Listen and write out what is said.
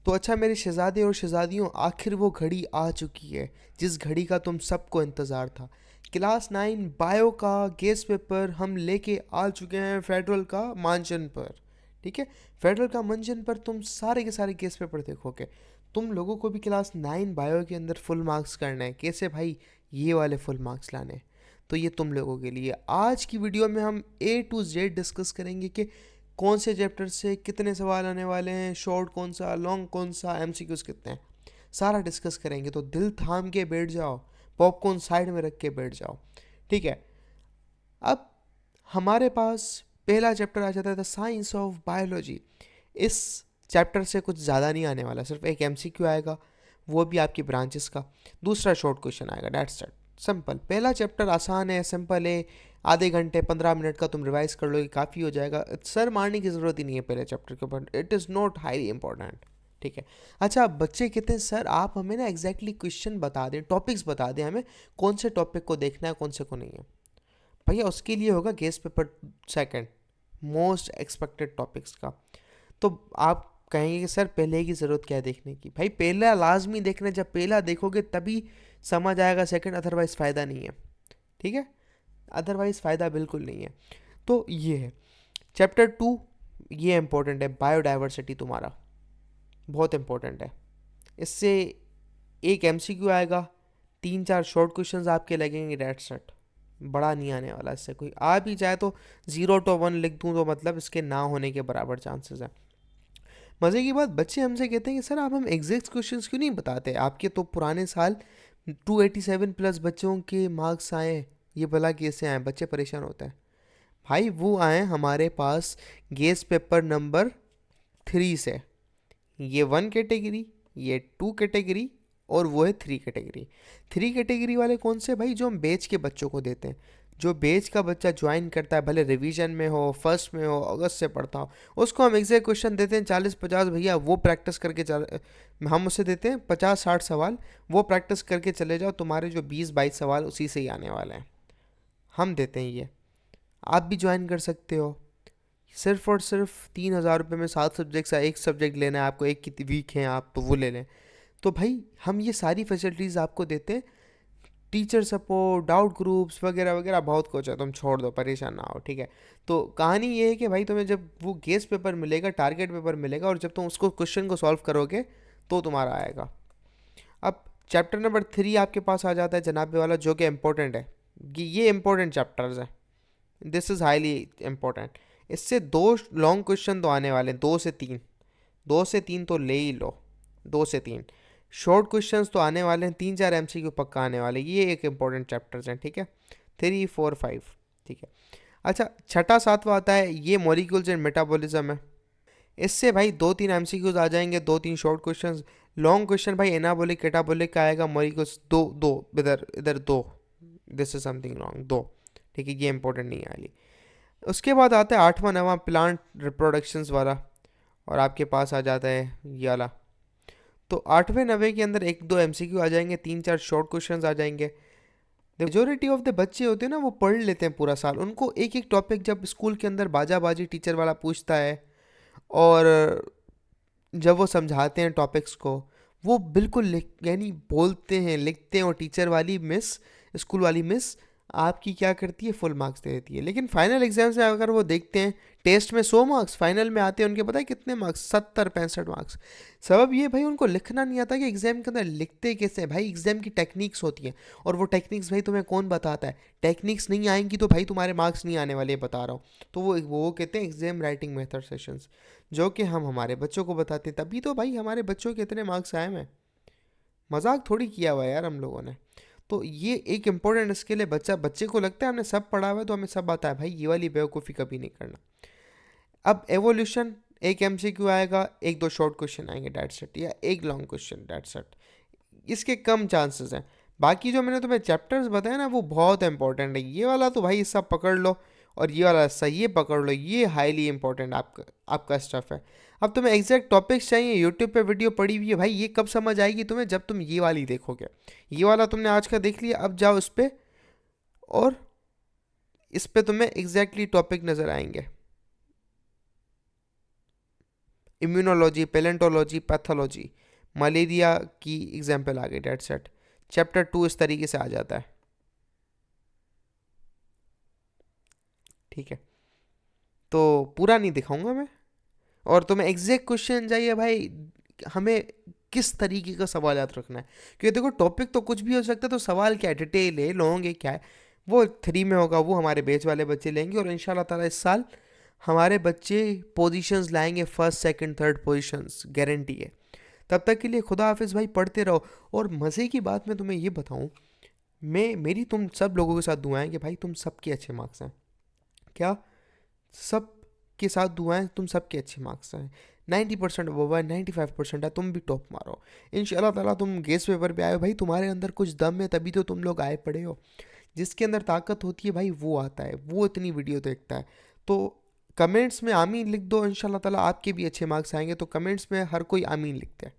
तो अच्छा मेरे शहज़ादे और शहज़ादियों, आखिर वो घड़ी आ चुकी है जिस घड़ी का तुम सबको इंतज़ार था। क्लास 9 बायो का गेस्ट पेपर हम लेके आ चुके हैं फेडरल का मंचन पर। ठीक है, फेडरल का मंचन पर तुम सारे के सारे गेस्ट पेपर देखोगे। तुम लोगों को भी क्लास 9 बायो के अंदर फुल मार्क्स करना है। कैसे भाई? ये वाले फुल मार्क्स लाने हैं। तो ये तुम लोगों के लिए आज की वीडियो में हम A to Z डिस्कस करेंगे कि कौन से चैप्टर से कितने सवाल आने वाले हैं, शॉर्ट कौन सा, लॉन्ग कौन सा, एमसीक्यूज कितने हैं, सारा डिस्कस करेंगे। तो दिल थाम के बैठ जाओ, पॉपकॉर्न साइड में रख के बैठ जाओ। ठीक है, अब हमारे पास पहला चैप्टर आ जाता है द साइंस ऑफ बायोलॉजी। इस चैप्टर से कुछ ज़्यादा नहीं आने वाला, सिर्फ एक एमसीक्यू आएगा, वो भी आपकी ब्रांचेस का। दूसरा शॉर्ट क्वेश्चन आएगा, डेट्स इट, सिंपल। पहला चैप्टर आसान है, सिंपल है, आधे घंटे 15 मिनट का तुम रिवाइज कर लोगे, काफ़ी हो जाएगा। सर मारने की ज़रूरत ही नहीं है पहले चैप्टर के ऊपर, it is not highly important. ठीक है। अच्छा, बच्चे कहते हैं सर आप हमें ना एग्जैक्टली क्वेश्चन बता दें, टॉपिक्स बता दें हमें, कौन से टॉपिक को देखना है कौन से को नहीं है। भैया उसके लिए होगा guest paper second, most expected topics का। तो आप कहेंगे कि सर पहले की ज़रूरत क्या है देखने की? भाई पहला लाजमी देखना है, जब पहला देखोगे तभी समझ आएगा सेकंड, अदरवाइज़ फ़ायदा नहीं है। ठीक है, अदरवाइज़ फ़ायदा बिल्कुल नहीं है। तो ये है चैप्टर 2, ये इंपॉर्टेंट है, बायोडाइवर्सिटी तुम्हारा बहुत इंपॉर्टेंट है। इससे एक एमसीक्यू आएगा, 3-4 शॉर्ट क्वेश्चंस आपके लगेंगे, डेट्स इट। बड़ा नहीं आने वाला इससे, कोई आ भी जाए तो 0 to 1 लिख दूँ तो मतलब इसके ना होने के बराबर चांसेस हैं। मज़े की बात, बच्चे हमसे कहते हैं कि सर आप हम एग्जैक्ट क्वेश्चंस क्यों नहीं बताते? आपके तो पुराने साल 287 प्लस बच्चों के मार्क्स आए, ये भला कैसे आए? बच्चे परेशान होते हैं। भाई वो आए हमारे पास गेस्ट पेपर नंबर 3 से। ये 1 कैटेगरी, ये 2 कैटेगरी, और वो है 3 कैटेगरी। 3 कैटेगरी वाले कौन से भाई? जो हम बेच के बच्चों को देते हैं। जो बेच का बच्चा ज्वाइन करता है, भले रिवीजन में हो, फर्स्ट में हो, अगस्त से पढ़ता हो, उसको हम एग्जैक्ट क्वेश्चन देते हैं 40-50। भैया वो प्रैक्टिस करके हम उसे देते हैं 50-60 सवाल, वो प्रैक्टिस करके चले जाओ, तुम्हारे जो 20-22 सवाल उसी से ही आने वाले हैं। हम देते हैं ये, आप भी ज्वाइन कर सकते हो। सिर्फ और सिर्फ 3,000 रुपये में 7 सब्जेक्ट्स है, एक सब्जेक्ट लेना है आपको, एक की वीक हैं आप तो वो ले लें। तो भाई हम ये सारी फैसिलिटीज़ आपको देते हैं। टीचर सपोर्ट, डाउट ग्रुप्स वगैरह वगैरह बहुत कुछ है, तुम छोड़ दो, परेशान ना हो। ठीक है, तो कहानी ये है कि भाई तुम्हें जब वो गेस्ट पेपर मिलेगा, टारगेट पेपर मिलेगा, और जब तुम उसको क्वेश्चन को सॉल्व करोगे तो तुम्हारा आएगा। अब चैप्टर नंबर 3 आपके पास आ जाता है जनाबे वाला, जो कि इम्पोर्टेंट है। ये इंपॉर्टेंट चैप्टर्स हैं, दिस इज़ हाईली इम्पोर्टेंट। इससे 2 लॉन्ग क्वेश्चन तो आने वाले हैं, 2 से 3, 2 से 3 तो ले ही लो, 2 से 3 शॉर्ट क्वेश्चंस तो आने वाले हैं, 3-4 एमसीक्यू पक्का आने वाले हैं। ये एक इंपॉर्टेंट चैप्टर्स हैं। ठीक है, 3, 4, 5। ठीक है, अच्छा छठा सातवां आता है, ये मॉलिक्यूल्स एंड मेटाबॉलिज्म है। इससे भाई 2-3 एमसीक्यूज आ जाएंगे, 2-3 शॉर्ट क्वेश्चंस। लॉन्ग क्वेश्चन भाई एनाबॉलिक कैटाबॉलिक का आएगा, मॉलिक्यूल्स दो दो, इधर इधर दो, दिस इज समथिंग लॉन्ग, दो। ठीक है, ये इंपॉर्टेंट नहीं है वाली। उसके बाद आता है 8वां 9वां प्लांट रिप्रोडक्शंस वाला, और आपके पास आ जाता है ये वाला। तो 8वें 9वें के अंदर 1-2 एमसीक्यू आ जाएंगे, 3-4 शॉर्ट क्वेश्चंस आ जाएंगे। मेजोरिटी ऑफ द बच्चे होते हैं ना, वो पढ़ लेते हैं पूरा साल। उनको एक एक टॉपिक जब स्कूल के अंदर बाजा बाजी टीचर वाला पूछता है, और जब वो समझाते हैं टॉपिक्स को, वो बिल्कुल लिख यानी बोलते हैं, लिखते हैं, और टीचर वाली मिस, स्कूल वाली मिस आपकी क्या करती है, फुल मार्क्स दे देती है। लेकिन फाइनल एग्जाम्स में अगर वो देखते हैं, टेस्ट में 100 मार्क्स, फाइनल में आते हैं उनके पता है कितने मार्क्स, 70-65 मार्क्स। सबब ये भाई उनको लिखना नहीं आता कि एग्जाम के अंदर लिखते कैसे हैं। भाई एग्जाम की टेक्निक्स होती हैं, और वो टेक्निक्स भाई तुम्हें कौन बताता है? टेक्निक्स नहीं आएंगी तो भाई तुम्हारे मार्क्स नहीं आने वाले, बता रहा हूँ। तो वो कहते हैं एग्जाम राइटिंग मेथड सेशंस, जो कि हम हमारे बच्चों को बताते हैं। तभी तो भाई हमारे बच्चों के इतने मार्क्स आए हैं। मजाक थोड़ी किया हुआ है यार हम लोगों ने। तो ये एक इंपॉर्टेंट स्किल है। बच्चे को लगता है हमने सब पढ़ा हुआ है तो हमें सब आता है। भाई ये वाली बेवकूफ़ी कभी नहीं करना। अब एवोल्यूशन, एक एमसीक्यू आएगा, 1-2 शॉर्ट क्वेश्चन आएंगे, डेट्स इट, या एक लॉन्ग क्वेश्चन, डेट्स इट। इसके कम चांसेस हैं। बाकी जो मैंने तुम्हें चैप्टर्स बताया ना, वो बहुत इंपॉर्टेंट है। ये वाला तो भाई सब पकड़ लो, और ये वाला सही है पकड़ लो, ये हाईली इंपॉर्टेंट आपका स्टफ है। अब तुम्हें एग्जैक्ट टॉपिक्स चाहिए, यूट्यूब पे वीडियो पड़ी हुई है भाई, ये कब समझ आएगी तुम्हें? जब तुम ये वाली देखोगे। ये वाला तुमने आज का देख लिया, अब जाओ इस पर, और इस पे तुम्हें एग्जैक्टली टॉपिक नज़र आएंगे। इम्यूनोलॉजी, पेलेंटोलॉजी, पैथोलॉजी, मलेरिया की एग्जाम्पल आ गई, डेट सेट। चैप्टर 2 इस तरीके से आ जाता है। ठीक है, तो पूरा नहीं दिखाऊंगा मैं। और तुम्हें एग्जैक्ट क्वेश्चन चाहिए भाई, हमें किस तरीके का सवाल याद रखना है, क्योंकि देखो टॉपिक तो कुछ भी हो सकता है, तो सवाल क्या है, डिटेल है, लॉन्ग है, क्या है, वो 3 में होगा, वो हमारे बेच वाले बच्चे लेंगे। और इंशाल्लाह ताला इस साल हमारे बच्चे पोजीशंस लाएंगे, first second third positions, guarantee है। तब तक के लिए खुदा हाफिज़ भाई, पढ़ते रहो। और मज़े की बात मैं तुम्हें ये बताऊं, मैं मेरी तुम सब लोगों के साथ दुआएं कि भाई तुम सबके अच्छे मार्क्स हैं, क्या सब के साथ दुआएं तुम सबके अच्छे मार्क्स हैं। 90% अबव है, 95% है, तुम भी टॉप मारो इंशाल्लाह ताला। तुम गेस पेपर पे आए हो भाई, तुम्हारे अंदर कुछ दम है, तभी तो तुम लोग आए पड़े हो। जिसके अंदर ताकत होती है भाई वो आता है, वो इतनी वीडियो देखता है। तो कमेंट्स में आमीन लिख दो, इंशाल्लाह ताला आपके भी अच्छे मार्क्स आएंगे। तो कमेंट्स में हर कोई आमीन लिखते हैं।